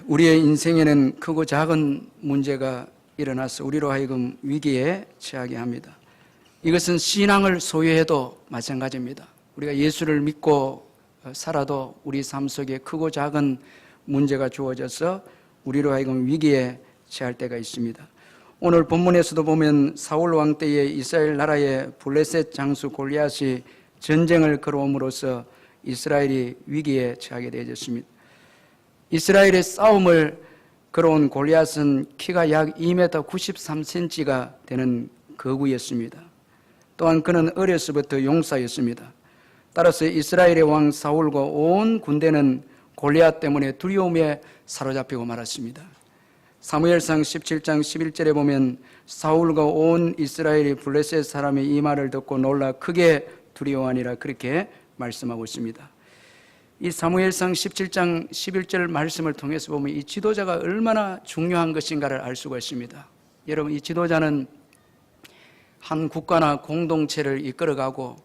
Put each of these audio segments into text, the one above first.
우리의 인생에는 크고 작은 문제가 일어나서 우리로 하여금 위기에 처하게 합니다. 이것은 신앙을 소유해도 마찬가지입니다. 우리가 예수를 믿고 살아도 우리 삶 속에 크고 작은 문제가 주어져서 우리로 하여금 위기에 처할 때가 있습니다. 오늘 본문에서도 보면 사울 왕 때에 이스라엘 나라의 블레셋 장수 골리앗이 전쟁을 걸어옴으로써 이스라엘이 위기에 처하게 되어졌습니다. 이스라엘의 싸움을 걸어온 골리앗은 키가 약 2m 93cm가 되는 거구였습니다. 또한 그는 어려서부터 용사였습니다. 따라서 이스라엘의 왕 사울과 온 군대는 골리앗 때문에 두려움에 사로잡히고 말았습니다. 사무엘상 17장 11절에 보면 사울과 온 이스라엘이 블레셋 사람의 이 말을 듣고 놀라 크게 두려워하니라 그렇게 말씀하고 있습니다. 이 사무엘상 17장 11절 말씀을 통해서 보면 이 지도자가 얼마나 중요한 것인가를 알 수가 있습니다. 여러분, 이 지도자는 한 국가나 공동체를 이끌어가고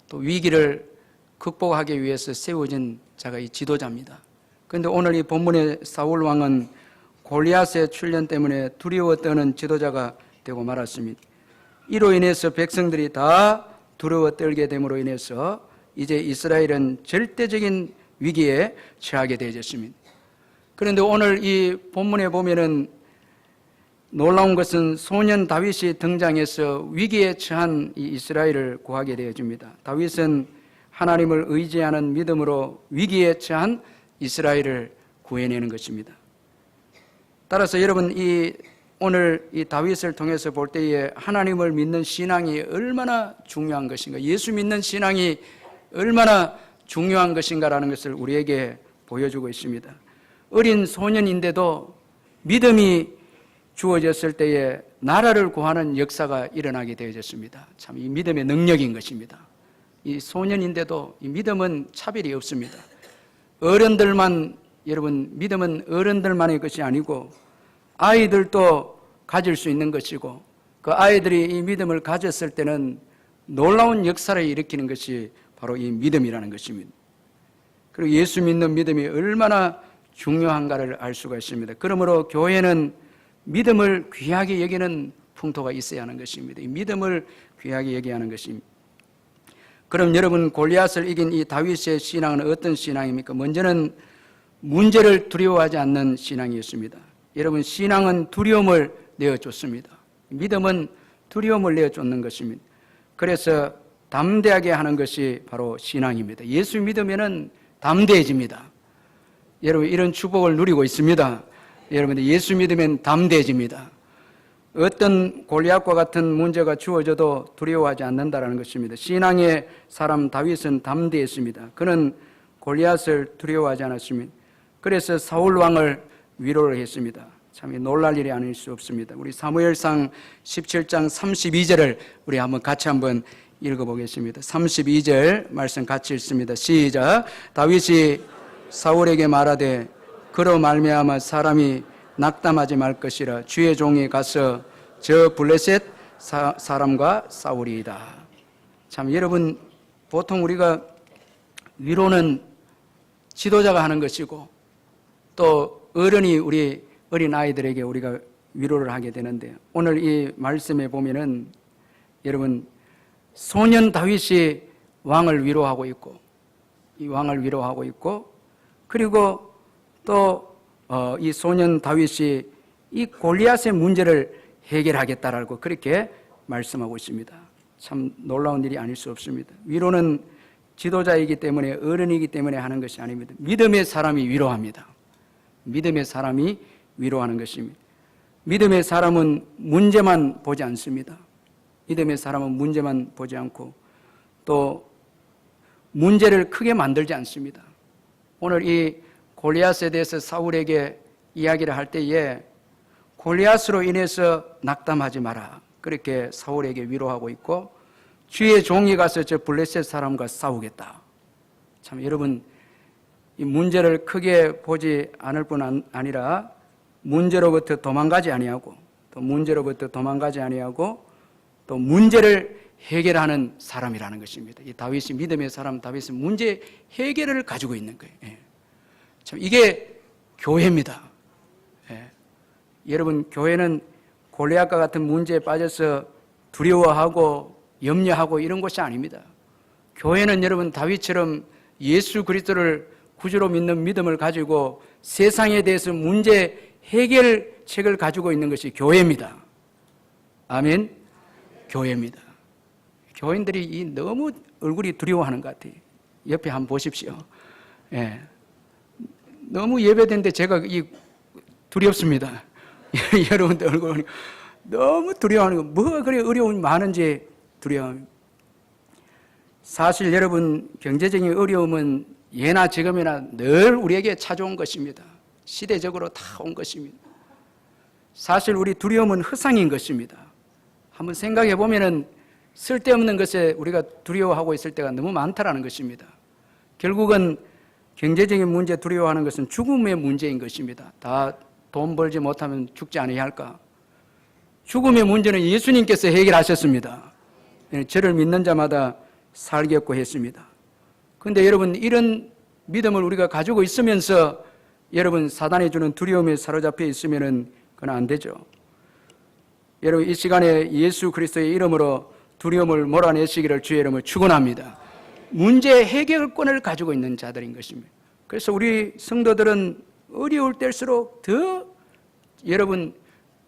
또 위기를 극복하기 위해서 세워진 자가 이 지도자입니다. 그런데 오늘 이 본문의 사울 왕은 골리앗의 출현 때문에 두려워 떠는 지도자가 되고 말았습니다. 이로 인해서 백성들이 다 두려워 떨게 됨으로 인해서 이제 이스라엘은 절대적인 위기에 처하게 되어졌습니다. 그런데 오늘 이 본문에 보면은 놀라운 것은 소년 다윗이 등장해서 위기에 처한 이 이스라엘을 구하게 되어집니다. 다윗은 하나님을 의지하는 믿음으로 위기에 처한 이스라엘을 구해내는 것입니다. 따라서 여러분, 오늘 이 다윗을 통해서 볼 때에 하나님을 믿는 신앙이 얼마나 중요한 것인가, 예수 믿는 신앙이 얼마나 중요한 것인가라는 것을 우리에게 보여주고 있습니다. 어린 소년인데도 믿음이 주어졌을 때에 나라를 구하는 역사가 일어나게 되어졌습니다. 참 이 믿음의 능력인 것입니다. 이 소년인데도 이 믿음은 차별이 없습니다. 여러분, 믿음은 어른들만의 것이 아니고 아이들도 가질 수 있는 것이고 그 아이들이 이 믿음을 가졌을 때는 놀라운 역사를 일으키는 것이 바로 이 믿음이라는 것입니다. 그리고 예수 믿는 믿음이 얼마나 중요한가를 알 수가 있습니다. 그러므로 교회는 믿음을 귀하게 여기는 풍토가 있어야 하는 것입니다. 이 믿음을 귀하게 여겨야 하는 것입니다. 그럼 여러분, 골리앗을 이긴 이 다윗의 신앙은 어떤 신앙입니까? 먼저는 문제를 두려워하지 않는 신앙이었습니다. 여러분, 신앙은 두려움을 내어쫓습니다. 믿음은 두려움을 내어쫓는 것입니다. 그래서 담대하게 하는 것이 바로 신앙입니다. 예수 믿으면은 담대해집니다. 여러분, 이런 축복을 누리고 있습니다. 여러분, 예수 믿으면 담대해집니다. 어떤 골리앗과 같은 문제가 주어져도 두려워하지 않는다는 것입니다. 신앙의 사람 다윗은 담대했습니다. 그는 골리앗을 두려워하지 않았습니다. 그래서 사울 왕을 위로를 했습니다. 참 놀랄 일이 아닐 수 없습니다. 우리 사무엘상 17장 32절을 우리 한번 같이 한번 읽어보겠습니다. 32절 말씀 같이 읽습니다. 시작. 다윗이 사울에게 말하되 그로 말미암아 사람이 낙담하지 말 것이라 주의 종이 가서 저 블레셋 사람과 싸우리이다. 참 여러분, 보통 우리가 위로는 지도자가 하는 것이고 또 어른이 우리 어린 아이들에게 우리가 위로를 하게 되는데, 오늘 이 말씀에 보면은 여러분, 소년 다윗이 왕을 위로하고 있고 이 왕을 위로하고 있고 그리고 또 이 소년 다윗이 이 골리앗의 문제를 해결하겠다라고 그렇게 말씀하고 있습니다. 참 놀라운 일이 아닐 수 없습니다. 위로는 지도자이기 때문에, 어른이기 때문에 하는 것이 아닙니다. 믿음의 사람이 위로합니다. 믿음의 사람이 위로하는 것입니다. 믿음의 사람은 문제만 보지 않습니다. 믿음의 사람은 문제만 보지 않고 또 문제를 크게 만들지 않습니다. 오늘 이 골리앗에 대해서 사울에게 이야기를 할 때에 골리앗으로 인해서 낙담하지 마라, 그렇게 사울에게 위로하고 있고, 주의 종이 가서 저 블레셋 사람과 싸우겠다. 참 여러분, 이 문제를 크게 보지 않을 뿐 아니라 문제로부터 도망가지 아니하고 또 문제를 해결하는 사람이라는 것입니다. 이 다윗이 믿음의 사람, 다윗은 문제 해결을 가지고 있는 거예요. 참 이게 교회입니다. 여러분, 교회는 골리앗과 같은 문제에 빠져서 두려워하고 염려하고 이런 것이 아닙니다. 교회는 여러분 다윗처럼 예수 그리스도를 구주로 믿는 믿음을 가지고 세상에 대해서 문제 해결책을 가지고 있는 것이 교회입니다. 아멘. 교회입니다. 교인들이 너무 얼굴이 두려워하는 것 같아요. 옆에 한번 보십시오. 예. 너무 예배되는데 제가 두렵습니다. 여러분들 얼굴 너무 두려워하는 거, 뭐가 그래 어려움이 많은지 두려워합니다. 사실 여러분, 경제적인 어려움은 예나 지금이나 늘 우리에게 찾아온 것입니다. 시대적으로 다 온 것입니다. 사실 우리 두려움은 허상인 것입니다. 한번 생각해 보면은 쓸데없는 것에 우리가 두려워하고 있을 때가 너무 많다라는 것입니다. 결국은 경제적인 문제 두려워하는 것은 죽음의 문제인 것입니다. 다 돈 벌지 못하면 죽지 않아야 할까? 죽음의 문제는 예수님께서 해결하셨습니다. 저를 믿는 자마다 살겠고 했습니다. 그런데 여러분, 이런 믿음을 우리가 가지고 있으면서 여러분 사단이 주는 두려움에 사로잡혀 있으면은 그건 안 되죠. 여러분, 이 시간에 예수 그리스도의 이름으로 두려움을 몰아내시기를 주의 이름으로 축원합니다. 문제 해결권을 가지고 있는 자들인 것입니다. 그래서 우리 성도들은 어려울 때일수록 더 여러분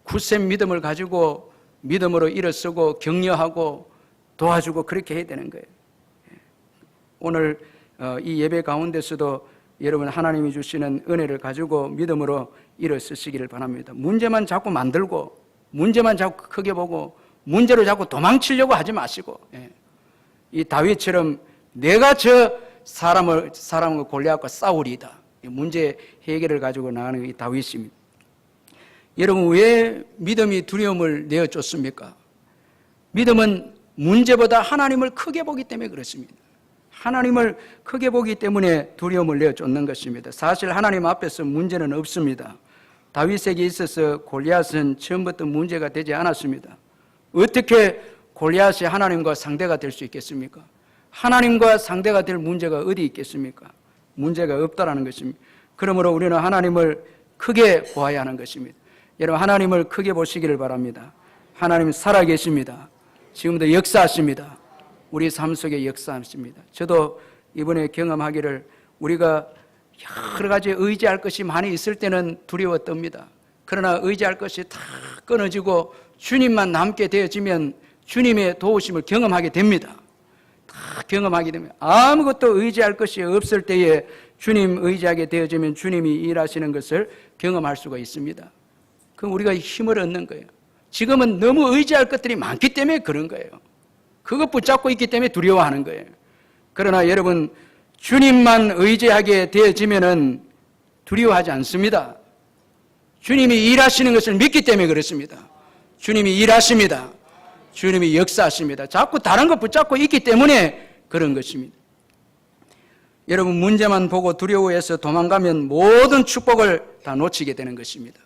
굳센 믿음을 가지고 믿음으로 일어서고 격려하고 도와주고 그렇게 해야 되는 거예요. 오늘 이 예배 가운데서도 여러분 하나님이 주시는 은혜를 가지고 믿음으로 일어서시기를 바랍니다. 문제만 자꾸 만들고 문제만 자꾸 크게 보고 문제로 자꾸 도망치려고 하지 마시고, 이 다윗처럼 내가 저 사람을 골리앗과 싸우리이다. 문제 해결을 가지고 나가는 이 다윗입니다. 여러분, 왜 믿음이 두려움을 내어줬습니까? 믿음은 문제보다 하나님을 크게 보기 때문에 그렇습니다. 하나님을 크게 보기 때문에 두려움을 내어줬는 것입니다. 사실 하나님 앞에서 문제는 없습니다. 다윗에게 있어서 골리앗은 처음부터 문제가 되지 않았습니다. 어떻게 골리앗이 하나님과 상대가 될 수 있겠습니까? 하나님과 상대가 될 문제가 어디 있겠습니까? 문제가 없다라는 것입니다. 그러므로 우리는 하나님을 크게 보아야 하는 것입니다. 여러분, 하나님을 크게 보시기를 바랍니다. 하나님 살아계십니다. 지금도 역사하십니다. 우리 삶 속에 역사하십니다. 저도 이번에 경험하기를 우리가 여러 가지 의지할 것이 많이 있을 때는 두려워 떱니다. 그러나 의지할 것이 다 끊어지고 주님만 남게 되어지면 주님의 도우심을 경험하게 됩니다. 다 경험하게 됩니다. 아무것도 의지할 것이 없을 때에 주님 의지하게 되어지면 주님이 일하시는 것을 경험할 수가 있습니다. 그럼 우리가 힘을 얻는 거예요. 지금은 너무 의지할 것들이 많기 때문에 그런 거예요. 그것 붙잡고 있기 때문에 두려워하는 거예요. 그러나 여러분, 주님만 의지하게 되어지면은 두려워하지 않습니다. 주님이 일하시는 것을 믿기 때문에 그렇습니다. 주님이 일하십니다. 주님이 역사하십니다. 자꾸 다른 것 붙잡고 있기 때문에 그런 것입니다. 여러분, 문제만 보고 두려워해서 도망가면 모든 축복을 다 놓치게 되는 것입니다.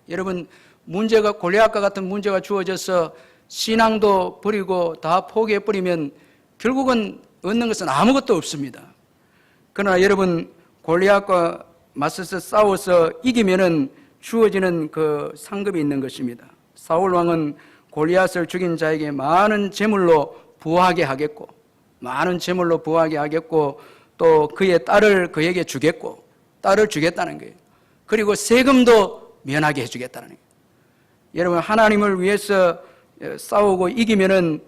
여러분, 문제가 골리앗과 같은 문제가 주어져서 신앙도 버리고 다 포기해버리면 결국은 얻는 것은 아무것도 없습니다. 그러나 여러분, 골리앗과 맞서서 싸워서 이기면은 주어지는 그 상급이 있는 것입니다. 사울 왕은 골리앗을 죽인 자에게 많은 재물로 부하게 하겠고, 많은 재물로 부하게 하겠고, 또 그의 딸을 그에게 주겠고, 딸을 주겠다는 거예요. 그리고 세금도 면하게 해주겠다는 거예요. 여러분, 하나님을 위해서 싸우고 이기면은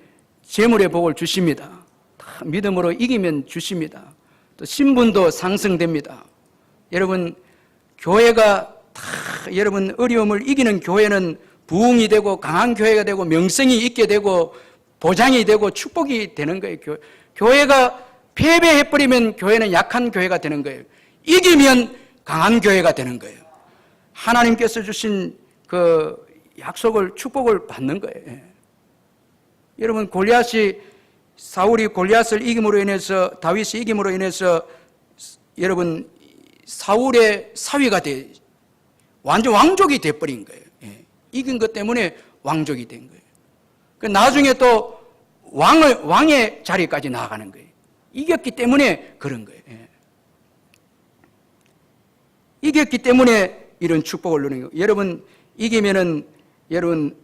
재물의 복을 주십니다. 다 믿음으로 이기면 주십니다. 또 신분도 상승됩니다. 여러분, 교회가 다 여러분 어려움을 이기는 교회는 부흥이 되고 강한 교회가 되고 명성이 있게 되고 보장이 되고 축복이 되는 거예요. 교회가 패배해버리면 교회는 약한 교회가 되는 거예요. 이기면 강한 교회가 되는 거예요. 하나님께서 주신 그 약속을, 축복을 받는 거예요. 여러분, 사울이 골리앗을 이김으로 인해서, 다윗이 이김으로 인해서 여러분 사울의 사위가 완전 왕족이 돼버린 거예요. 이긴 것 때문에 왕족이 된 거예요. 나중에 또 왕의 자리까지 나아가는 거예요. 이겼기 때문에 그런 거예요. 이겼기 때문에 이런 축복을 누리는 거예요. 여러분, 이기면은 여러분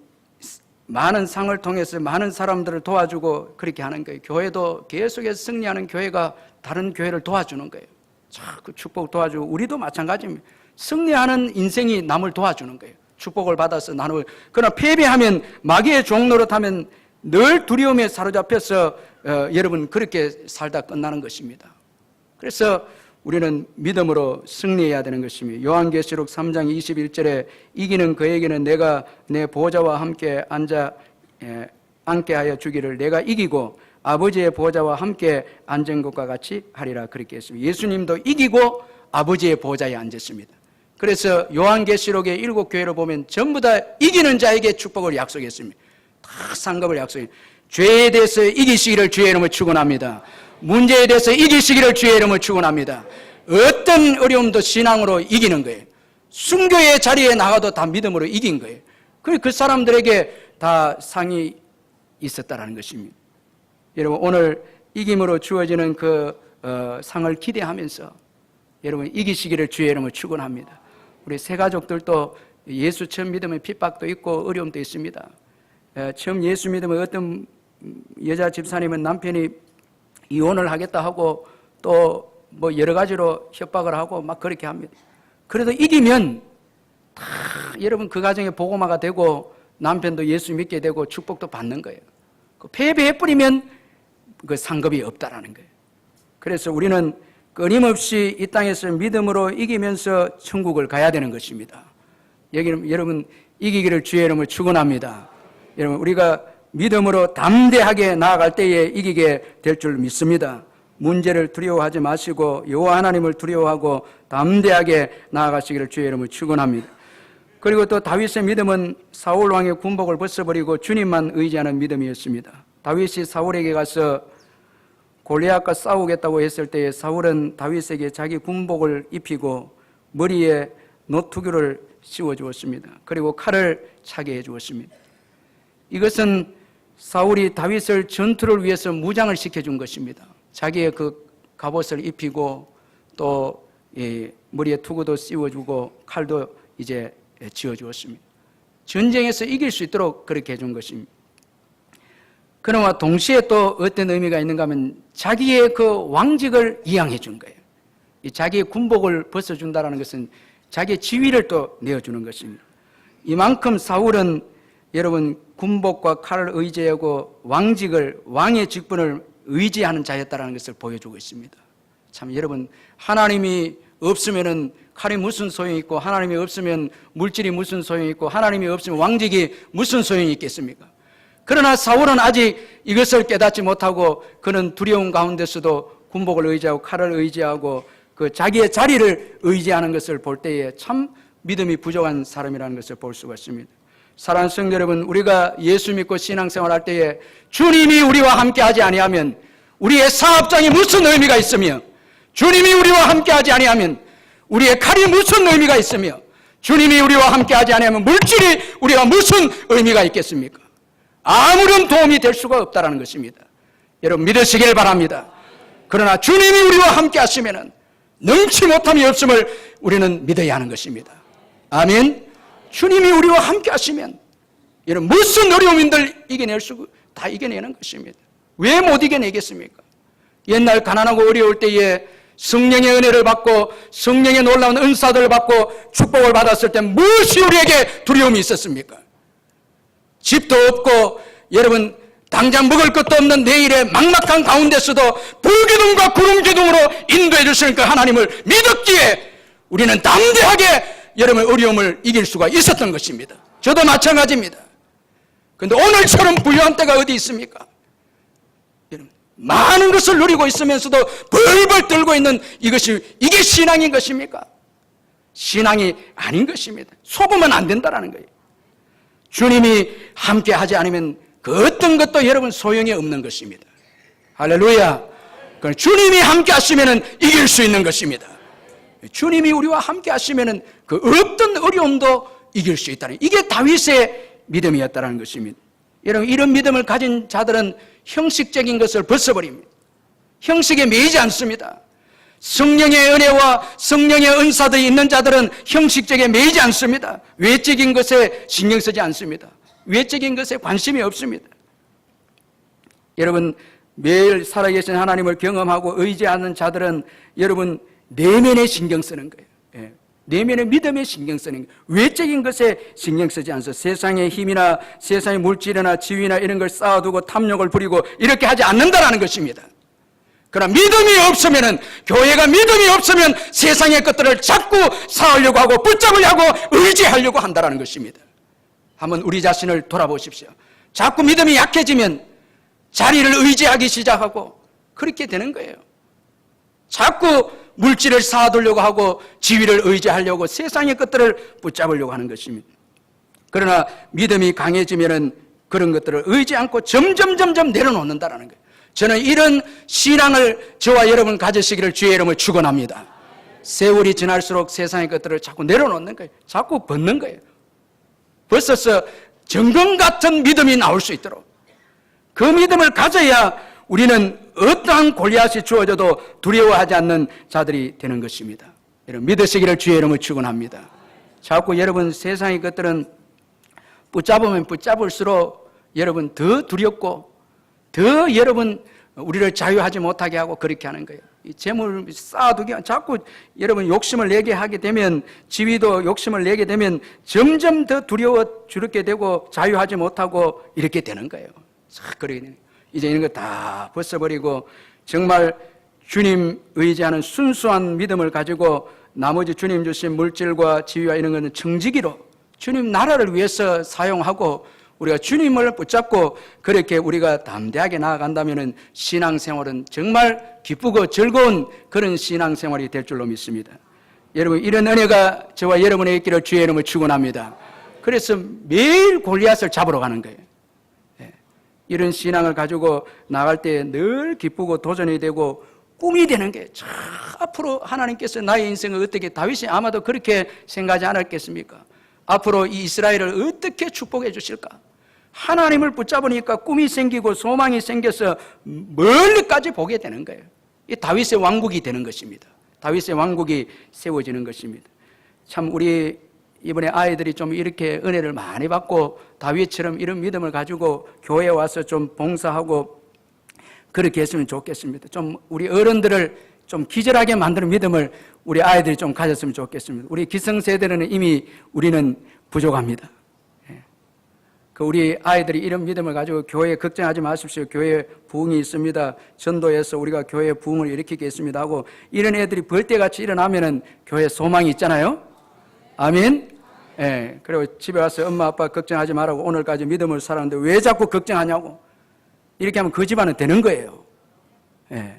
많은 상을 통해서 많은 사람들을 도와주고 그렇게 하는 거예요. 교회도 계속해서 승리하는 교회가 다른 교회를 도와주는 거예요. 자꾸 축복 도와주고, 우리도 마찬가지입니다. 승리하는 인생이 남을 도와주는 거예요. 축복을 받아서 나누고. 그러나 패배하면, 마귀의 종노릇하면 늘 두려움에 사로잡혀서 여러분 그렇게 살다 끝나는 것입니다. 그래서 우리는 믿음으로 승리해야 되는 것입니다. 요한계시록 3장 21절에 이기는 그에게는 내가 내 보좌와 함께 앉게 하여 주기를, 내가 이기고 아버지의 보좌와 함께 앉은 것과 같이 하리라, 그렇게 했습니다. 예수님도 이기고 아버지의 보좌에 앉았습니다. 그래서 요한계시록의 7교회를 보면 전부 다 이기는 자에게 축복을 약속했습니다. 다 상급을 약속했습니다. 죄에 대해서 이기시기를 주의 이름으로 축원합니다. 문제에 대해서 이기시기를 주의 이름으로 축원합니다. 어떤 어려움도 신앙으로 이기는 거예요. 순교의 자리에 나가도 다 믿음으로 이긴 거예요. 그 사람들에게 다 상이 있었다라는 것입니다. 여러분, 오늘 이김으로 주어지는 그 상을 기대하면서 여러분 이기시기를 주의 이름으로 축원합니다. 우리 새 가족들도 예수 처음 믿으면 핍박도 있고 어려움도 있습니다. 처음 예수 믿으면 어떤 여자 집사님은 남편이 이혼을 하겠다 하고 또 뭐 여러 가지로 협박을 하고 막 그렇게 합니다. 그래도 이기면 다 여러분 그 가정에 복음화가 되고 남편도 예수 믿게 되고 축복도 받는 거예요. 패배해버리면 그 상급이 없다라는 거예요. 그래서 우리는 끊임없이 이 땅에서 믿음으로 이기면서 천국을 가야 되는 것입니다. 여기는 여러분 이기기를 주의 이름으로 축원합니다. 여러분, 우리가 믿음으로 담대하게 나아갈 때에 이기게 될 줄 믿습니다. 문제를 두려워하지 마시고 여호와 하나님을 두려워하고 담대하게 나아가시기를 주의 이름으로 축원합니다. 그리고 또 다윗의 믿음은 사울 왕의 군복을 벗어버리고 주님만 의지하는 믿음이었습니다. 다윗이 사울에게 가서 골리앗과 싸우겠다고 했을 때에 사울은 다윗에게 자기 군복을 입히고 머리에 노투기를 씌워주었습니다. 그리고 칼을 차게 해주었습니다. 이것은 사울이 다윗을 전투를 위해서 무장을 시켜준 것입니다. 자기의 그 갑옷을 입히고 또 머리에 투구도 씌워주고 칼도 이제 쥐어주었습니다. 전쟁에서 이길 수 있도록 그렇게 해준 것입니다. 그러나 동시에 또 어떤 의미가 있는가 하면 자기의 그 왕직을 이양해 준 거예요. 이 자기의 군복을 벗어준다는 것은 자기의 지위를 또 내어주는 것입니다. 이만큼 사울은 여러분 군복과 칼을 의지하고 왕의 직분을 의지하는 자였다는 것을 보여주고 있습니다. 참 여러분, 하나님이 없으면은 칼이 무슨 소용이 있고, 하나님이 없으면 물질이 무슨 소용이 있고, 하나님이 없으면 왕직이 무슨 소용이 있겠습니까? 그러나 사울은 아직 이것을 깨닫지 못하고 그는 두려움 가운데서도 군복을 의지하고 칼을 의지하고 그 자기의 자리를 의지하는 것을 볼 때에 참 믿음이 부족한 사람이라는 것을 볼 수가 있습니다. 사랑하는 성도 여러분, 우리가 예수 믿고 신앙생활 할 때에 주님이 우리와 함께 하지 아니하면 우리의 사업장이 무슨 의미가 있으며, 주님이 우리와 함께 하지 아니하면 우리의 칼이 무슨 의미가 있으며, 주님이 우리와 함께 하지 아니하면 물질이 우리가 무슨 의미가 있겠습니까? 아무런 도움이 될 수가 없다는 것입니다. 여러분 믿으시길 바랍니다. 그러나 주님이 우리와 함께 하시면 능치 못함이 없음을 우리는 믿어야 하는 것입니다. 아멘. 주님이 우리와 함께 하시면 이런 무슨 어려움인들 이겨낼 수 다 이겨내는 것입니다. 왜 못 이겨내겠습니까? 옛날 가난하고 어려울 때에 성령의 은혜를 받고 성령의 놀라운 은사들을 받고 축복을 받았을 때 무엇이 우리에게 두려움이 있었습니까? 집도 없고 여러분 당장 먹을 것도 없는 내일의 막막한 가운데서도 불기둥과 구름기둥으로 인도해 주시는 그 하나님을 믿었기에 우리는 담대하게 여러분 어려움을 이길 수가 있었던 것입니다. 저도 마찬가지입니다. 그런데 오늘처럼 부유한 때가 어디 있습니까? 여러분, 많은 것을 누리고 있으면서도 벌벌 떨고 있는 이게 신앙인 것입니까? 신앙이 아닌 것입니다. 속으면 안 된다는 거예요. 주님이 함께 하지 않으면 그 어떤 것도 여러분 소용이 없는 것입니다. 할렐루야. 주님이 함께 하시면 이길 수 있는 것입니다. 주님이 우리와 함께 하시면 그 어떤 어려움도 이길 수 있다는, 이게 다윗의 믿음이었다는 것입니다. 여러분, 이런 믿음을 가진 자들은 형식적인 것을 벗어버립니다. 형식에 매이지 않습니다. 성령의 은혜와 성령의 은사들이 있는 자들은 형식적에 매이지 않습니다. 외적인 것에 신경 쓰지 않습니다. 외적인 것에 관심이 없습니다. 여러분, 매일 살아계신 하나님을 경험하고 의지하는 자들은 여러분 내면에 신경 쓰는 거예요. 예. 내면의 믿음에 신경 쓰는 거예요. 외적인 것에 신경 쓰지 않아서 세상의 힘이나 세상의 물질이나 지위나 이런 걸 쌓아두고 탐욕을 부리고 이렇게 하지 않는다라는 것입니다. 그러나 믿음이 없으면은, 교회가 믿음이 없으면 세상의 것들을 자꾸 쌓으려고 하고 붙잡으려고 하고 의지하려고 한다는 것입니다. 한번 우리 자신을 돌아보십시오. 자꾸 믿음이 약해지면 자리를 의지하기 시작하고 그렇게 되는 거예요. 자꾸 물질을 쌓아두려고 하고 지위를 의지하려고 세상의 것들을 붙잡으려고 하는 것입니다. 그러나 믿음이 강해지면은 그런 것들을 의지 않고 점점 내려놓는다는 거예요. 저는 이런 신앙을 저와 여러분 가지시기를 주의 이름으로 축원합니다. 세월이 지날수록 세상의 것들을 자꾸 내려놓는 거예요. 자꾸 벗는 거예요. 벌써서 정금 같은 믿음이 나올 수 있도록 그 믿음을 가져야 우리는 어떠한 골리앗이 주어져도 두려워하지 않는 자들이 되는 것입니다. 여러분 믿으시기를 주의 이름으로 축원합니다. 자꾸 여러분 세상의 것들은 붙잡으면 붙잡을수록 여러분 더 두렵고 더 여러분 우리를 자유하지 못하게 하고 그렇게 하는 거예요. 이 재물 쌓아두기 자꾸 여러분 욕심을 내게 하게 되면 지위도 욕심을 내게 되면 점점 더 두렵게 되고 자유하지 못하고 이렇게 되는 거예요. 그러게 이제 이런 거 다 벗어버리고 정말 주님 의지하는 순수한 믿음을 가지고 나머지 주님 주신 물질과 지위와 이런 거는 청지기로 주님 나라를 위해서 사용하고 우리가 주님을 붙잡고 그렇게 우리가 담대하게 나아간다면 신앙생활은 정말 기쁘고 즐거운 그런 신앙생활이 될 줄로 믿습니다. 여러분 이런 은혜가 저와 여러분의 있기를 주의 이름으로 축원합니다. 그래서 매일 골리앗을 잡으러 가는 거예요. 이런 신앙을 가지고 나갈 때 늘 기쁘고 도전이 되고 꿈이 되는 게 참 앞으로 하나님께서 나의 인생을 어떻게 다윗이 아마도 그렇게 생각하지 않았겠습니까? 앞으로 이 이스라엘을 어떻게 축복해 주실까? 하나님을 붙잡으니까 꿈이 생기고 소망이 생겨서 멀리까지 보게 되는 거예요. 이 다윗의 왕국이 되는 것입니다. 다윗의 왕국이 세워지는 것입니다. 참 우리 이번에 아이들이 좀 이렇게 은혜를 많이 받고 다윗처럼 이런 믿음을 가지고 교회에 와서 좀 봉사하고 그렇게 했으면 좋겠습니다. 좀 우리 어른들을 좀 기절하게 만드는 믿음을 우리 아이들이 좀 가졌으면 좋겠습니다. 우리 기성세대는 이미 우리는 부족합니다. 그 우리 아이들이 이런 믿음을 가지고 교회에 걱정하지 마십시오. 교회에 부흥이 있습니다. 전도해서 우리가 교회에 부흥을 일으키겠습니다 하고 이런 애들이 벌떼같이 일어나면은 교회에 소망이 있잖아요. 아멘. 예. 그리고 집에 와서 엄마 아빠 걱정하지 말라고 오늘까지 믿음을 살았는데 왜 자꾸 걱정하냐고 이렇게 하면 그 집안은 되는 거예요. 예.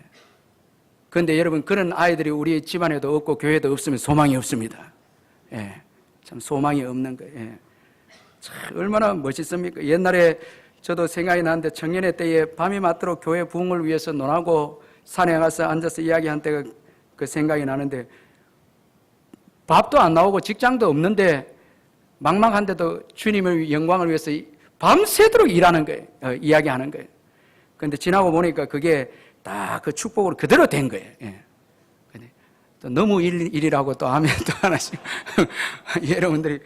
그런데 여러분 그런 아이들이 우리 집안에도 없고 교회에도 없으면 소망이 없습니다. 예. 참 소망이 없는 거예요. 예. 참 얼마나 멋있습니까? 옛날에 저도 생각이 나는데 청년의 때에 밤이 맞도록 교회 부흥을 위해서 논하고 산에 가서 앉아서 이야기한 때가 그 생각이 나는데 밥도 안 나오고 직장도 없는데 막막한데도 주님의 영광을 위해서 밤새도록 일하는 거예요. 이야기하는 거예요. 그런데 지나고 보니까 그게 다 그 축복으로 그대로 된 거예요. 예. 또 너무 일이라고 또 하면 또 하나씩 여러분들이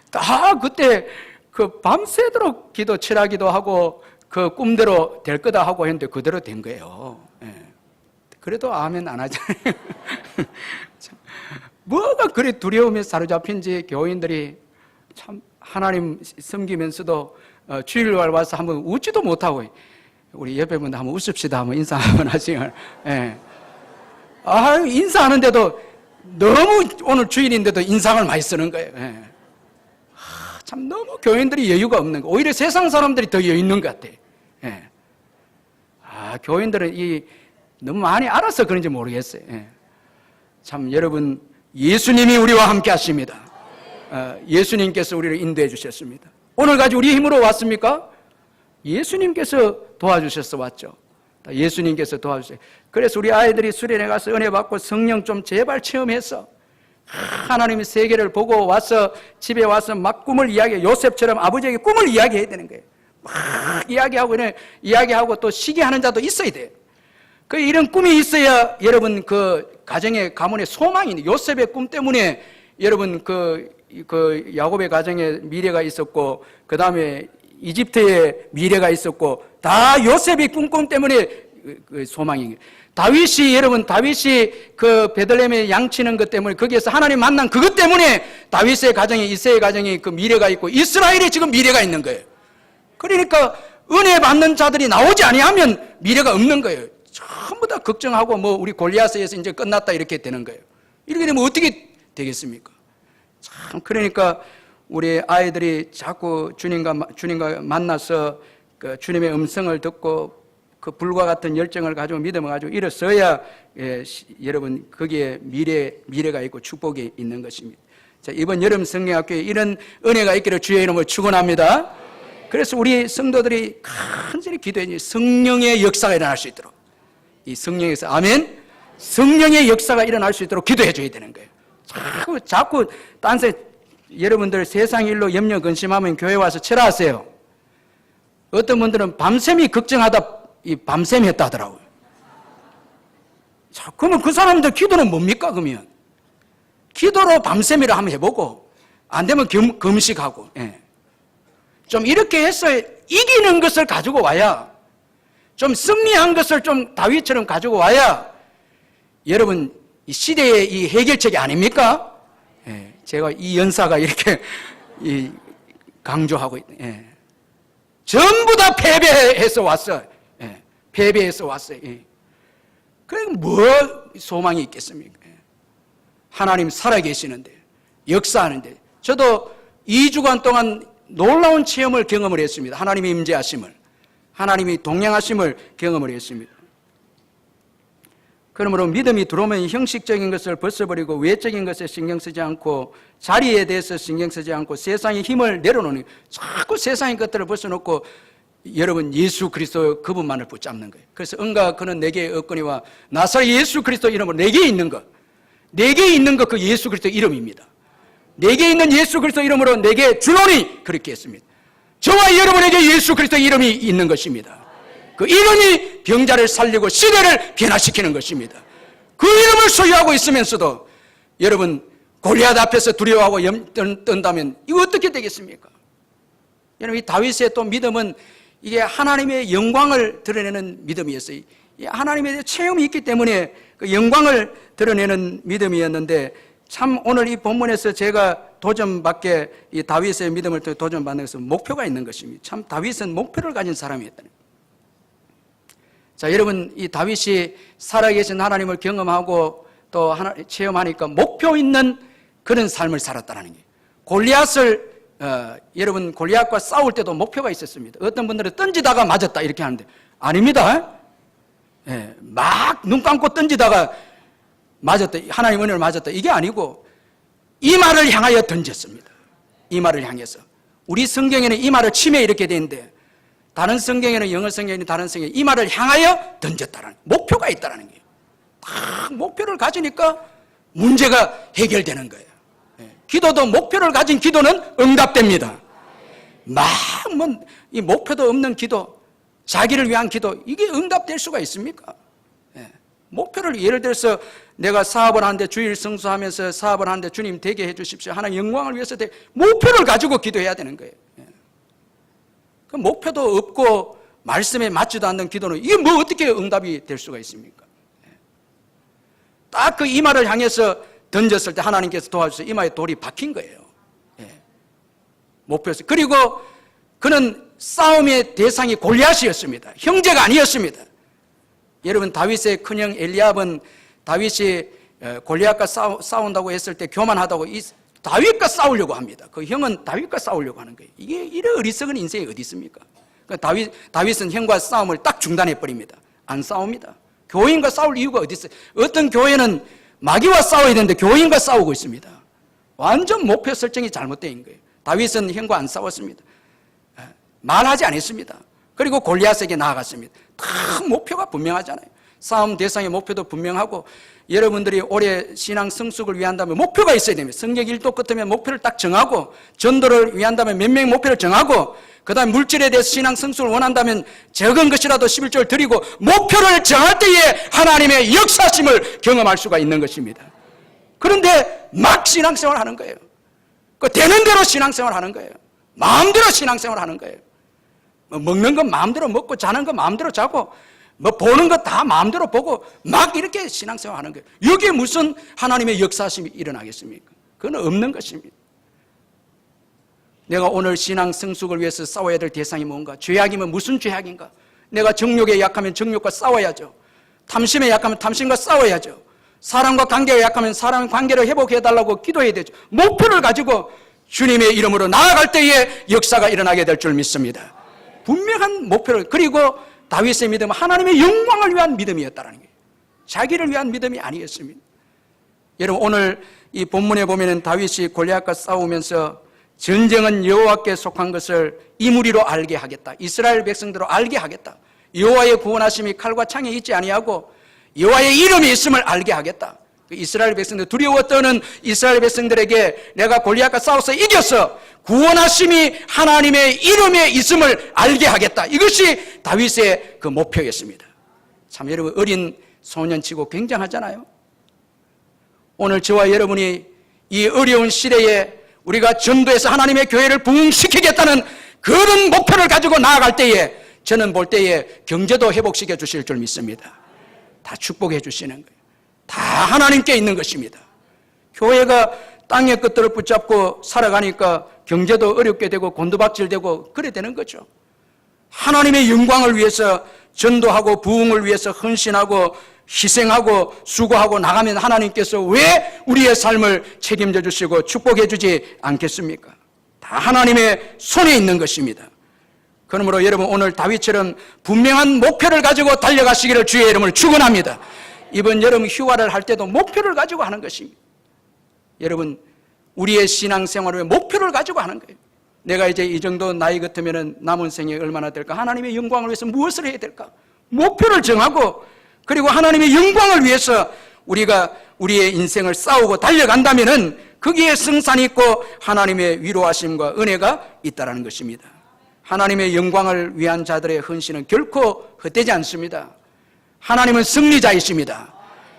다 그때 그 밤새도록 기도 칠하기도 하고 그 꿈대로 될 거다 하고 했는데 그대로 된 거예요. 예. 그래도 아멘 안 하잖아요. 뭐가 그리 두려움에 사로잡힌지 교인들이 참 하나님 섬기면서도 주일날 와서 한번 웃지도 못하고 우리 옆에 분들 한번 웃읍시다 한번 인사 한번 하시면 예. 아 인사하는데도 너무 오늘 주일인데도 인상을 많이 쓰는 거예요. 예. 참 너무 교인들이 여유가 없는 거 오히려 세상 사람들이 더 여유 있는 것 같아. 예. 아 교인들은 너무 많이 알아서 그런지 모르겠어요. 예. 참 여러분 예수님이 우리와 함께 하십니다. 예수님께서 우리를 인도해 주셨습니다. 오늘 가지고 우리 힘으로 왔습니까? 예수님께서 도와주셔서 왔죠. 예수님께서 도와주세요. 그래서 우리 아이들이 수련회 가서 은혜 받고 성령 좀 제발 체험해서 하나님의 세계를 보고 와서 집에 와서 막 꿈을 이야기해. 요셉처럼 아버지에게 꿈을 이야기해야 되는 거예요. 막 이야기하고 또 시기하는 자도 있어야 돼요. 그 이런 꿈이 있어야 여러분 그 가정의 가문의 소망이 있는, 요셉의 꿈 때문에 여러분 그 야곱의 가정에 미래가 있었고, 그 다음에 이집트의 미래가 있었고, 다 요셉이 꿈꿈 때문에 그 소망이. 다윗이 그 베들레헴에 양치는 것 때문에, 거기에서 하나님 만난 그것 때문에 다윗의 가정이, 이새의 가정이 그 미래가 있고, 이스라엘이 지금 미래가 있는 거예요. 그러니까 은혜 받는 자들이 나오지 아니하면 미래가 없는 거예요. 전부 다 걱정하고 뭐 우리 골리앗에서 이제 끝났다 이렇게 되는 거예요. 이렇게 되면 어떻게 되겠습니까? 참, 그러니까 우리 아이들이 자꾸 주님과 만나서 그 주님의 음성을 듣고 그 불과 같은 열정을 가지고 믿음을 가지고 일어서야 여러분 거기에 미래가 있고 축복이 있는 것입니다. 자, 이번 여름 성경학교에 이런 은혜가 있기를 주의 이름으로 축원합니다. 그래서 우리 성도들이 간절히 기도해 성령의 역사가 일어날 수 있도록, 이 성령에서 아멘, 성령의 역사가 일어날 수 있도록 기도해 줘야 되는 거예요. 자꾸 딴새 여러분들 세상 일로 염려 근심하면 교회 와서 철하세요. 어떤 분들은 밤샘이 걱정하다 이 밤샘 했다 하더라고요. 자, 그러면 그 사람들 기도는 뭡니까? 그러면 기도로 밤샘이라 한번 해보고 안 되면 금식하고, 좀 이렇게 해서 이기는 것을 가지고 와야, 좀 승리한 것을 좀 다윗처럼 가지고 와야 여러분 이 시대의 이 해결책이 아닙니까? 제가 이 연사가 이렇게 강조하고 있네. 전부 다 패배해서 왔어요. 패배해서 왔어요. 그럼 뭐 소망이 있겠습니까? 하나님 살아계시는데, 역사하는데. 저도 2주간 동안 놀라운 체험을 경험을 했습니다. 하나님의 임재하심을, 하나님이 동행하심을 경험을 했습니다. 그러므로 믿음이 들어오면 형식적인 것을 벗어버리고 외적인 것에 신경 쓰지 않고, 자리에 대해서 신경 쓰지 않고, 세상의 힘을 내려놓는, 자꾸 세상의 것들을 벗어놓고 여러분 예수 그리스도 그분만을 붙잡는 거예요. 그래서 은과 그는 내게 없거니와 나사렛 예수 그리스도 이름으로 내게 있는 것, 내게 있는 것, 그 예수 그리스도 이름입니다. 내게 있는 예수 그리스도 이름으로 내게 주노니, 그렇게 했습니다. 저와 여러분에게 예수 그리스도 이름이 있는 것입니다. 그 이름이 병자를 살리고 시대를 변화시키는 것입니다. 그 이름을 소유하고 있으면서도 여러분 골리앗 앞에서 두려워하고 떤다면 이거 어떻게 되겠습니까? 여러분, 이 다윗의 또 믿음은 이게 하나님의 영광을 드러내는 믿음이었어요. 하나님에 대해 체험이 있기 때문에 그 영광을 드러내는 믿음이었는데, 참 오늘 이 본문에서 제가 도전받게, 이 다윗의 믿음을 도전받는 것은 목표가 있는 것입니다. 참 다윗은 목표를 가진 사람이었다는 거예요. 자, 여러분, 이 다윗이 살아계신 하나님을 경험하고 또 체험하니까 목표 있는 그런 삶을 살았다는 거예요. 골리앗을 여러분 골리앗과 싸울 때도 목표가 있었습니다. 어떤 분들은 던지다가 맞았다 이렇게 하는데 아닙니다. 막 눈 감고 던지다가 맞았다, 하나님 은혜를 맞았다, 이게 아니고 이마를 향하여 던졌습니다. 이마를 향해서. 우리 성경에는 이마를 치매 이렇게 돼 있는데, 다른 성경에는, 영어 성경에는 다른 성경에 이마를 향하여 던졌다는, 목표가 있다는 거예요. 딱 목표를 가지니까 문제가 해결되는 거예요. 기도도 목표를 가진 기도는 응답됩니다. 이 목표도 없는 기도, 자기를 위한 기도, 이게 응답될 수가 있습니까? 목표를, 예를 들어서 내가 사업을 하는데 주일 성수하면서 사업을 하는데 주님 되게 해 주십시오, 하나님 영광을 위해서 목표를 가지고 기도해야 되는 거예요. 그 목표도 없고 말씀에 맞지도 않는 기도는 이게 뭐 어떻게 응답이 될 수가 있습니까? 딱 그 이마를 향해서 던졌을 때 하나님께서 도와주셔서 이마에 돌이 박힌 거예요. 목표였어요. 그리고 그는 싸움의 대상이 골리앗이었습니다. 형제가 아니었습니다. 여러분, 다윗의 큰형 엘리압은 다윗이 골리앗과 싸운다고 했을 때 교만하다고 다윗과 싸우려고 합니다. 그 형은 다윗과 싸우려고 하는 거예요. 이게 이런 어리석은 인생이 어디 있습니까? 다윗은 형과 싸움을 딱 중단해 버립니다. 안 싸웁니다. 교인과 싸울 이유가 어디 있어요? 어떤 교회는 마귀와 싸워야 되는데 교인과 싸우고 있습니다. 완전 목표 설정이 잘못된 거예요. 다윗은 형과 안 싸웠습니다. 말하지 않았습니다. 그리고 골리앗에게 나아갔습니다. 다 목표가 분명하잖아요. 싸움 대상의 목표도 분명하고, 여러분들이 올해 신앙 성숙을 위한다면 목표가 있어야 됩니다. 성경 1도 끝으면 목표를 딱 정하고, 전도를 위한다면 몇 명의 목표를 정하고, 그 다음에 물질에 대해서 신앙 성숙을 원한다면 적은 것이라도 11조를 드리고 목표를 정할 때에 하나님의 역사심을 경험할 수가 있는 것입니다. 그런데 막 신앙생활 하는 거예요. 그 되는 대로 신앙생활 하는 거예요. 마음대로 신앙생활 하는 거예요. 뭐 먹는 건 마음대로 먹고 자는 건 마음대로 자고 뭐 보는 거 다 마음대로 보고 막 이렇게 신앙생활 하는 거예요. 여기에 무슨 하나님의 역사심이 일어나겠습니까? 그건 없는 것입니다. 내가 오늘 신앙 성숙을 위해서 싸워야 될 대상이 뭔가? 죄악이면 무슨 죄악인가? 내가 정욕에 약하면 정욕과 싸워야죠. 탐심에 약하면 탐심과 싸워야죠. 사람과 관계가 약하면 사람의 관계를 회복해달라고 기도해야 되죠. 목표를 가지고 주님의 이름으로 나아갈 때에 역사가 일어나게 될 줄 믿습니다. 분명한 목표를, 그리고 다윗의 믿음은 하나님의 영광을 위한 믿음이었다는 거예요. 자기를 위한 믿음이 아니었습니다. 여러분, 오늘 이 본문에 보면은 다윗이 골리앗과 싸우면서 전쟁은 여호와께 속한 것을 이무리로 알게 하겠다. 이스라엘 백성들로 알게 하겠다. 여호와의 구원하심이 칼과 창에 있지 아니하고 여호와의 이름이 있음을 알게 하겠다. 이스라엘 백성들, 두려워 떠는 이스라엘 백성들에게 내가 골리앗과 싸워서 이겼어. 구원하심이 하나님의 이름에 있음을 알게 하겠다. 이것이 다윗의 그 목표였습니다. 참 여러분, 어린 소년치고 굉장하잖아요. 오늘 저와 여러분이 이 어려운 시대에 우리가 전도해서 하나님의 교회를 부흥시키겠다는 그런 목표를 가지고 나아갈 때에 저는 볼 때에 경제도 회복시켜 주실 줄 믿습니다. 다 축복해 주시는 거예요. 다 하나님께 있는 것입니다. 교회가 땅의 것들을 붙잡고 살아가니까 경제도 어렵게 되고 곤두박질되고 그래 되는 거죠. 하나님의 영광을 위해서 전도하고 부흥을 위해서 헌신하고 희생하고 수고하고 나가면 하나님께서 왜 우리의 삶을 책임져 주시고 축복해 주지 않겠습니까? 다 하나님의 손에 있는 것입니다. 그러므로 여러분, 오늘 다윗처럼 분명한 목표를 가지고 달려가시기를 주의 이름을 축원합니다. 이번 여름 휴가를 할 때도 목표를 가지고 하는 것입니다. 여러분, 우리의 신앙생활을 목표를 가지고 하는 거예요. 내가 이제 이 정도 나이 같으면 남은 생이 얼마나 될까? 하나님의 영광을 위해서 무엇을 해야 될까? 목표를 정하고, 그리고 하나님의 영광을 위해서 우리가 우리의 인생을 싸우고 달려간다면은 거기에 승산이 있고 하나님의 위로하심과 은혜가 있다는 것입니다. 하나님의 영광을 위한 자들의 헌신은 결코 헛되지 않습니다. 하나님은 승리자이십니다.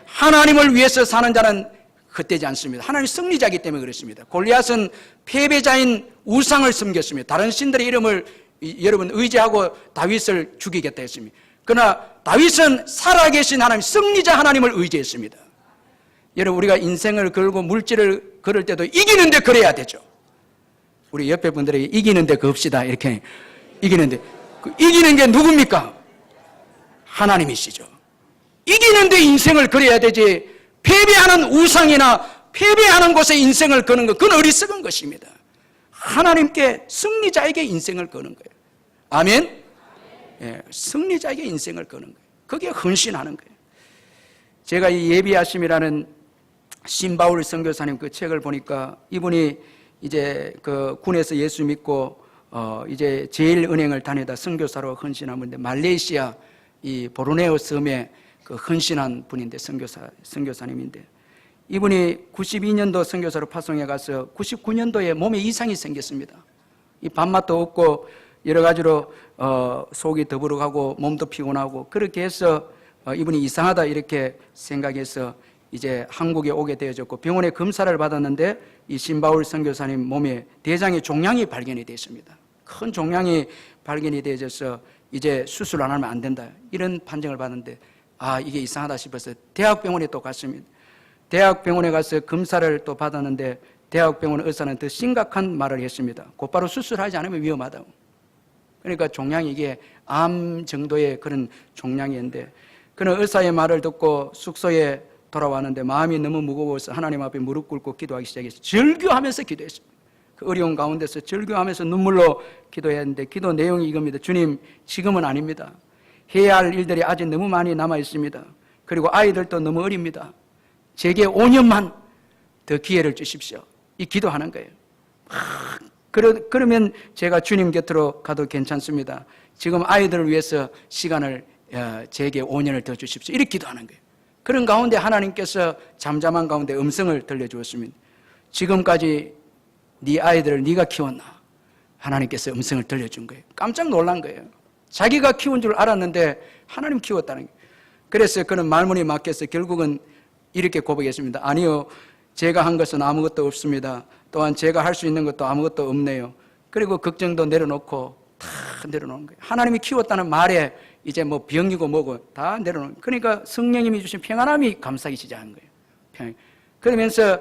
하나님을 위해서 사는 자는 헛되지 않습니다. 하나님이 승리자이기 때문에 그렇습니다. 골리앗은 패배자인 우상을 섬겼습니다. 다른 신들의 이름을 여러분 의지하고 다윗을 죽이겠다 했습니다. 그러나 다윗은 살아계신 하나님, 승리자 하나님을 의지했습니다. 여러분, 우리가 인생을 걸고 물질을 걸을 때도 이기는데 걸어야 되죠. 우리 옆에 분들에게 이기는데 겁시다, 이렇게. 이기는데, 이기는 게 누굽니까? 하나님이시죠. 이기는데 인생을 걸어야 되지, 패배하는 우상이나 패배하는 곳에 인생을 거는 것, 그건 어리석은 것입니다. 하나님께, 승리자에게 인생을 거는 거예요. 아멘? 예, 승리자에게 인생을 거는 거예요. 거기에 헌신하는 거예요. 제가 이 예비하심이라는 신바울 선교사님 그 책을 보니까 이분이 이제 그 군에서 예수 믿고 이제 제일은행을 다니다 선교사로 헌신한 분인데, 말레이시아 이 보르네오 섬에 그 헌신한 분인데, 선교사님인데, 이분이 92년도 선교사로 파송해 가서 99년도에 몸에 이상이 생겼습니다. 이 밥맛도 없고 여러 가지로 속이 더부룩하고 몸도 피곤하고, 그렇게 해서 이분이 이상하다 이렇게 생각해서 이제 한국에 오게 되어졌고, 병원에 검사를 받았는데 이 신바울 선교사님 몸에 대장에 종양이 발견이 됐습니다. 큰 종양이 발견이 되어져서 이제 수술 안 하면 안 된다, 이런 판정을 받았는데, 이게 이상하다 싶어서 대학병원에 또 갔습니다. 대학병원에 가서 검사를 또 받았는데 대학병원 의사는 더 심각한 말을 했습니다. 곧바로 수술하지 않으면 위험하다고. 그러니까 종양이 이게 암 정도의 그런 종양이었는데, 그는 의사의 말을 듣고 숙소에 돌아왔는데 마음이 너무 무거워서 하나님 앞에 무릎 꿇고 기도하기 시작했어요. 절규하면서 기도했습니다. 그 어려운 가운데서 절규하면서 눈물로 기도했는데, 기도 내용이 이겁니다. 주님, 지금은 아닙니다. 해야 할 일들이 아직 너무 많이 남아 있습니다. 그리고 아이들도 너무 어립니다. 제게 5년만 더 기회를 주십시오. 이 기도하는 거예요. 그러면 제가 주님 곁으로 가도 괜찮습니다. 지금 아이들을 위해서 시간을 제게 5년을 더 주십시오. 이렇게 기도하는 거예요. 그런 가운데 하나님께서 잠잠한 가운데 음성을 들려주었습니다. 지금까지 네 아이들을 네가 키웠나? 하나님께서 음성을 들려준 거예요. 깜짝 놀란 거예요. 자기가 키운 줄 알았는데 하나님 키웠다는 거예요. 그래서 그는 말문이 막혀서 결국은 이렇게 고백했습니다. 아니요, 제가 한 것은 아무것도 없습니다. 또한 제가 할 수 있는 것도 아무것도 없네요. 그리고 걱정도 내려놓고 다 내려놓은 거예요. 하나님이 키웠다는 말에 이제 뭐 병이고 뭐고 다 내려놓은 거예요. 그러니까 성령님이 주신 평안함이 감사하기 시작한 거예요. 그러면서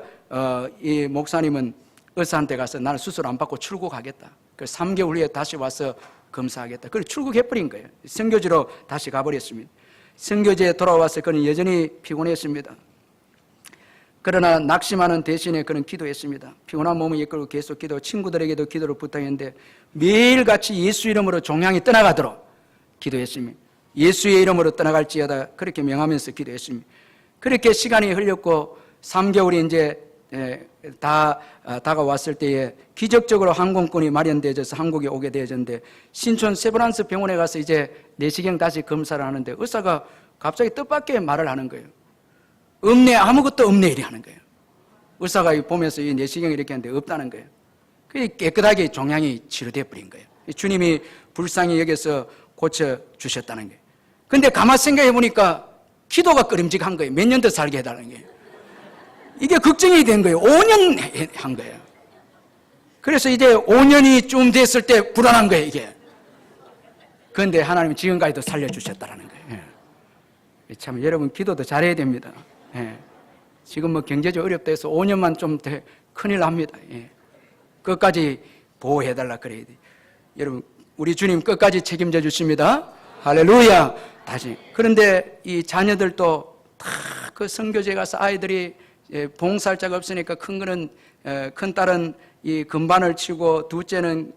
이 목사님은 의사한테 가서 나는 수술 안 받고 출국하겠다. 그래서 3개월 후에 다시 와서 검사하겠다. 그래서 출국해버린 거예요. 선교지로 다시 가버렸습니다. 선교지에 돌아와서 그는 여전히 피곤했습니다. 그러나 낙심하는 대신에 그는 기도했습니다. 피곤한 몸을 이끌고 계속 기도, 친구들에게도 기도를 부탁했는데 매일같이 예수 이름으로 종양이 떠나가도록 기도했습니다. 예수의 이름으로 떠나갈지어다 그렇게 명하면서 기도했습니다. 그렇게 시간이 흘렸고 3개월이 이제 다 다가왔을 때에 기적적으로 항공권이 마련되어져서 한국에 오게 되어졌는데 신촌 세브란스 병원에 가서 이제 내시경 다시 검사를 하는데 의사가 갑자기 뜻밖의 말을 하는 거예요. 없네, 아무것도 없네 이래 하는 거예요. 의사가 보면서 이 내시경을 이렇게 하는데 없다는 거예요. 깨끗하게 종양이 치료돼 버린 거예요. 주님이 불쌍히 여겨서 고쳐주셨다는 거예요. 근데 가만 생각해 보니까 기도가 끄림직한 거예요. 몇 년 더 살게 해달라는 거예요. 이게 걱정이 된 거예요. 5년 한 거예요. 그래서 이제 5년이 좀 됐을 때 불안한 거예요, 이게. 그런데 하나님은 지금까지도 살려주셨다는 거예요. 참, 여러분, 기도도 잘해야 됩니다. 지금 뭐 경제적 어렵다 해서 5년만 좀 더 큰일 납니다. 끝까지 보호해달라 그래야 돼요. 여러분, 우리 주님 끝까지 책임져 주십니다. 할렐루야. 다시. 그런데 이 자녀들도 다 그 선교지에 가서 아이들이 봉사활자가 없으니까 큰 딸은 이 건반을 치고 둘째는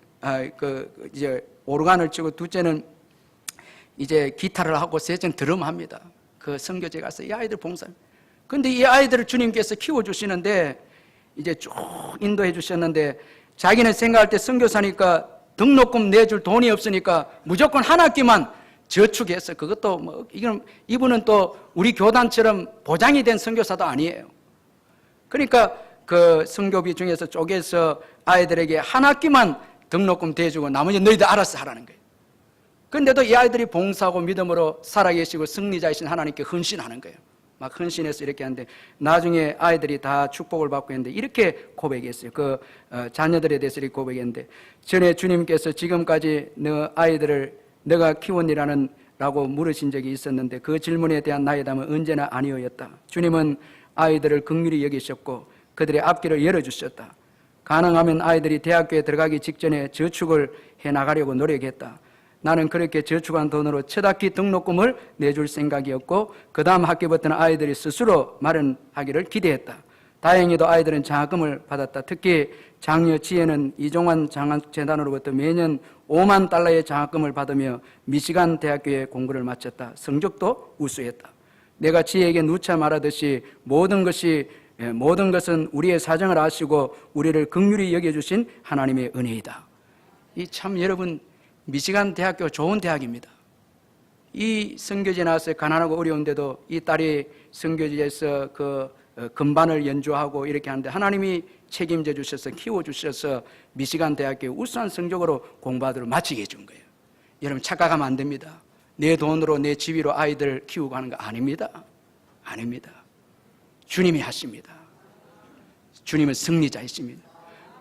이제 오르간을 치고 둘째는 이제 기타를 하고 셋째는 드럼 합니다. 그 선교지에 가서 이 아이들 봉사. 근데 이 아이들을 주님께서 키워주시는데 이제 쭉 인도해 주셨는데 자기는 생각할 때 선교사니까 등록금 내줄 돈이 없으니까 무조건 한 학기만 저축해서 그것도 뭐 이분은 또 우리 교단처럼 보장이 된 선교사도 아니에요. 그러니까 그 선교비 중에서 쪼개서 아이들에게 한 학기만 등록금 대주고 나머지 너희들 알아서 하라는 거예요. 그런데도 이 아이들이 봉사하고 믿음으로 살아계시고 승리자이신 하나님께 헌신하는 거예요. 막 헌신해서 이렇게 하는데 나중에 아이들이 다 축복을 받고 했는데 이렇게 고백했어요. 그 자녀들에 대해서 이렇게 고백했는데 전에 주님께서 지금까지 너 아이들을 내가 키웠니라는 라고 물으신 적이 있었는데 그 질문에 대한 나의 답은 언제나 아니었다. 주님은 아이들을 긍휼히 여기셨고 그들의 앞길을 열어주셨다. 가능하면 아이들이 대학교에 들어가기 직전에 저축을 해나가려고 노력했다. 나는 그렇게 저축한 돈으로 첫 학기 등록금을 내줄 생각이었고 그 다음 학기부터는 아이들이 스스로 마련하기를 기대했다. 다행히도 아이들은 장학금을 받았다. 특히 장녀 지혜는 이종환 장학재단으로부터 매년 5만 달러의 장학금을 받으며 미시간 대학교에 공부를 마쳤다. 성적도 우수했다. 내가 지혜에게 누차 말하듯이 모든 것은 우리의 사정을 아시고 우리를 긍휼히 여겨주신 하나님의 은혜이다. 이 참 여러분 미시간 대학교 좋은 대학입니다. 이 선교지에 나와서 가난하고 어려운데도 이 딸이 선교지에서 그 건반을 연주하고 이렇게 하는데 하나님이 책임져 주셔서 키워주셔서 미시간 대학교에 우수한 성적으로 공부하도록 마치게 해준 거예요. 여러분 착각하면 안 됩니다. 내 돈으로 내 지위로 아이들 키우고 하는 거 아닙니다. 아닙니다. 주님이 하십니다. 주님은 승리자이십니다.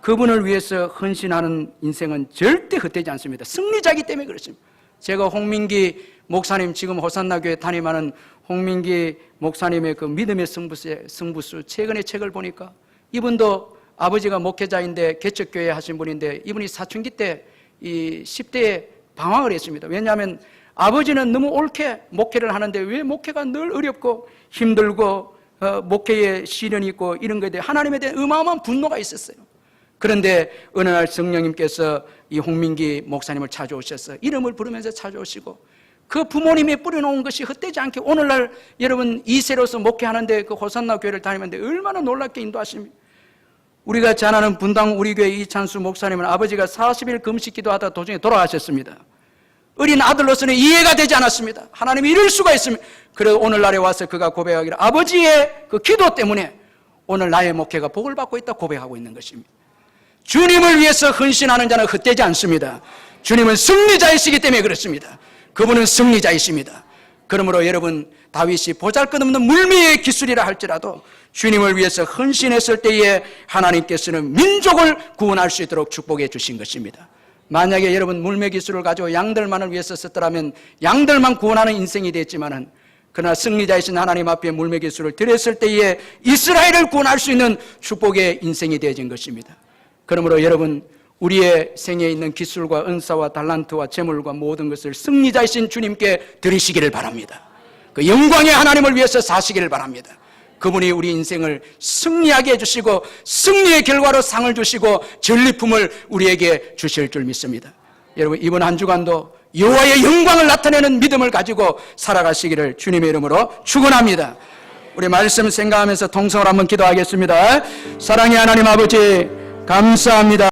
그분을 위해서 헌신하는 인생은 절대 헛되지 않습니다. 승리자이기 때문에 그렇습니다. 제가 홍민기 목사님 지금 호산나 교회 담임하는 홍민기 목사님의 그 믿음의 승부수 최근에 책을 보니까 이분도 아버지가 목회자인데 개척교회 하신 분인데 이분이 사춘기 때 이 10대에 방황을 했습니다. 왜냐하면 아버지는 너무 옳게 목회를 하는데 왜 목회가 늘 어렵고 힘들고 목회에 시련이 있고 이런 것에 대해 하나님에 대한 어마어마한 분노가 있었어요. 그런데 어느 날 성령님께서 이 홍민기 목사님을 찾아오셔서 이름을 부르면서 찾아오시고 그 부모님이 뿌려놓은 것이 헛되지 않게 오늘날 여러분 2세로서 목회하는데 그 호산나 교회를 다니는데 얼마나 놀랍게 인도하십니까? 우리가 잘 아는 분당 우리 교회 이찬수 목사님은 아버지가 40일 금식 기도하다 도중에 돌아가셨습니다. 어린 아들로서는 이해가 되지 않았습니다. 하나님이 이럴 수가 있습니다. 그래서 오늘날에 와서 그가 고백하기를 아버지의 그 기도 때문에 오늘 나의 목회가 복을 받고 있다 고백하고 있는 것입니다. 주님을 위해서 헌신하는 자는 헛되지 않습니다. 주님은 승리자이시기 때문에 그렇습니다. 그분은 승리자이십니다. 그러므로 여러분, 다윗이 보잘것없는 물매의 기술이라 할지라도 주님을 위해서 헌신했을 때에 하나님께서는 민족을 구원할 수 있도록 축복해 주신 것입니다. 만약에 여러분 물매 기술을 가지고 양들만을 위해서 썼더라면 양들만 구원하는 인생이 됐지만은, 그러나 승리자이신 하나님 앞에 물매 기술을 드렸을 때에 이스라엘을 구원할 수 있는 축복의 인생이 되어진 것입니다. 그러므로 여러분, 우리의 생에 있는 기술과 은사와 달란트와 재물과 모든 것을 승리자이신 주님께 드리시기를 바랍니다. 그 영광의 하나님을 위해서 사시기를 바랍니다. 그분이 우리 인생을 승리하게 해주시고 승리의 결과로 상을 주시고 전리품을 우리에게 주실 줄 믿습니다. 여러분, 이번 한 주간도 여호와의 영광을 나타내는 믿음을 가지고 살아가시기를 주님의 이름으로 축원합니다. 우리 말씀 생각하면서 통성을 한번 기도하겠습니다. 사랑의 하나님 아버지, 감사합니다.